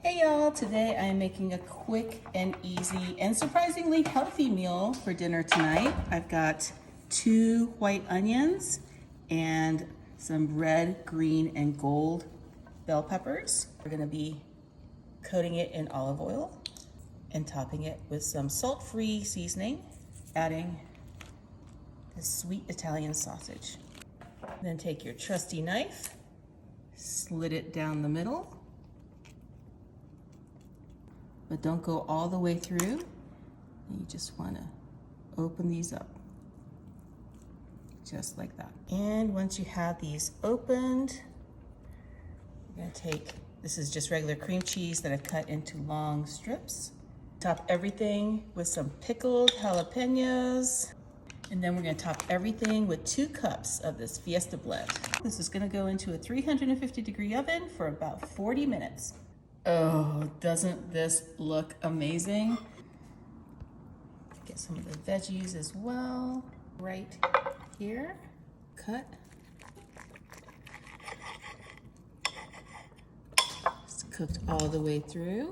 Hey y'all, today I'm making a quick and easy and surprisingly healthy meal for dinner tonight. I've got 2 white onions and some red, green, and gold bell peppers. We're gonna be coating it in olive oil and topping it with some salt-free seasoning, adding the sweet Italian sausage. Then take your trusty knife, slit it down the middle, but don't go all the way through. You just wanna open these up, just like that. And once you have these opened, you're gonna take, this is just regular cream cheese that I've cut into long strips. Top everything with some pickled jalapenos. And then we're gonna top everything with 2 cups of this Fiesta blend. This is gonna go into a 350-degree oven for about 40 minutes. Oh, doesn't this look amazing? Get some of the veggies as well, right here. Cut. It's cooked all the way through.